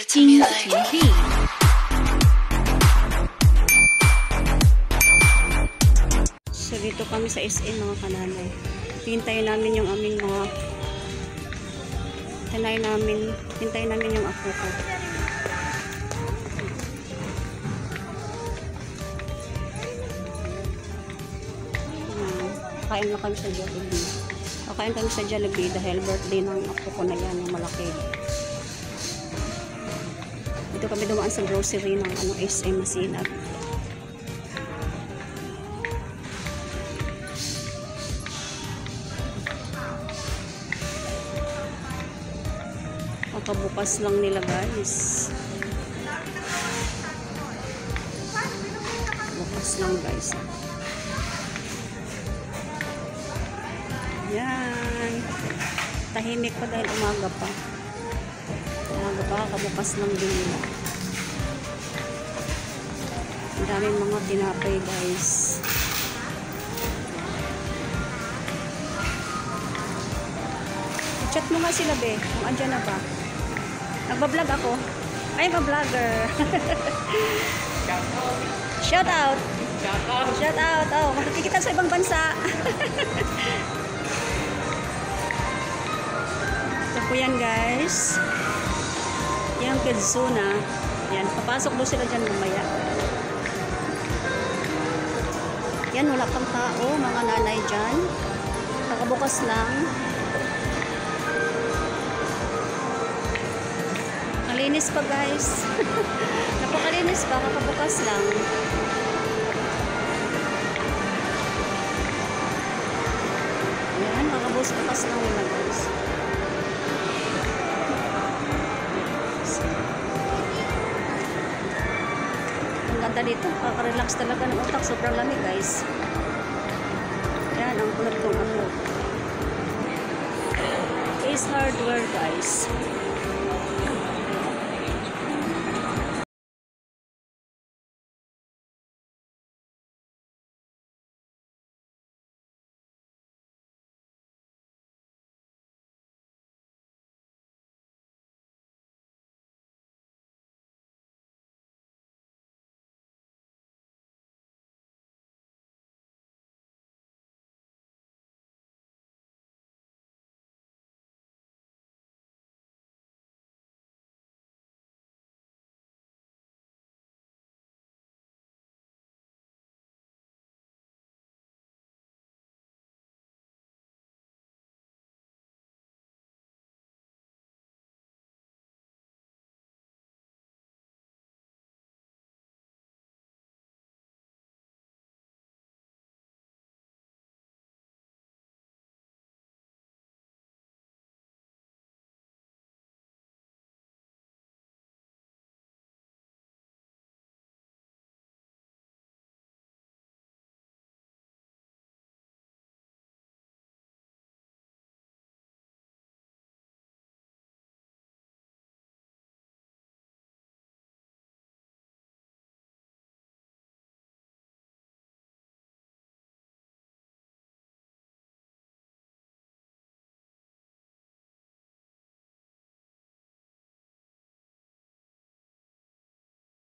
King TV. So dito kami sa SM mga kananay. Hintayin namin yung aming mga hintayin namin yung apo ko. Kain na kami sa Jollibee. Kain kami sa Jollibee dahil birthday ng apo ko na yan, yung malaki. Dito kami dumaan sa grocery ng SM Masinag. Bukas lang nila guys. Bukas lang guys. Yan. Tahimik pa dahil umaga pa. Umaga pa, kabukas lang din nila. Ang daming mga tinapay guys. Chat mo nga sila be, kung andyan na ba. Nagbablog ako. I'm a vlogger. Shout out. Shout out. Oh, makikita sa ibang bansa. Ito po yan guys. Yung Kidzuna. Yan, papasok mo sila dyan mamaya. Yan, wala pang tao, mga nanay dyan. Pagkabukas lang. Linis pa guys. Napakalinis pa, kakabukas lang. Ayan, kakabukas lang nila guys. Ang ganda dito, kaka-relax talaga ng utak, sobrang lamig guys. Ayan, ang kulot kong ano. Ace Hardware guys.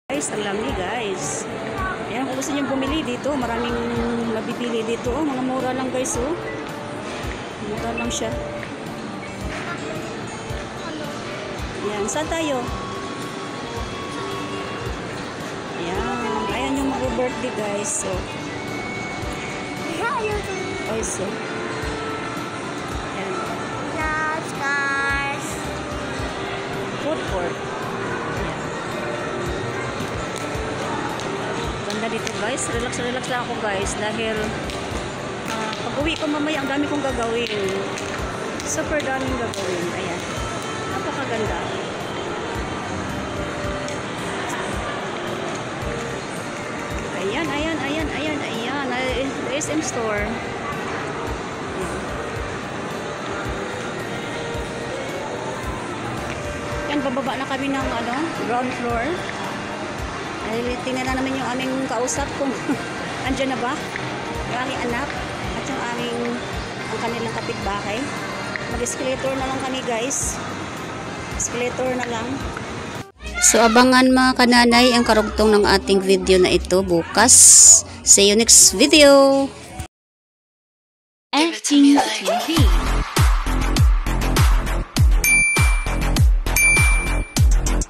Guys, ang lamig guys. Ayan, kung gusto nyo bumili dito, maraming mabibili dito. Oh, mga mura lang guys. Oh. Mura lang siya. Ayan, saan tayo? Ayan, ayan yung mga birthday guys. So, oh, so. Ayan. Yes, guys. Food court. Dito guys, relax lang ako guys dahil pag uwi ko mamaya ang dami kong gagawin, super daming gagawin. Ayan, napakaganda. Ayan SM store. Yan, bababa na kami ng ground floor. Ay, tingnan na namin yung aming kausap kung andyan na ba yung aming anak at yung ang kanilang kapitbahay. Mag-escalator na lang kami guys. Escalator na lang. So abangan mga kananay ang karugtong ng ating video na ito bukas. See you next video.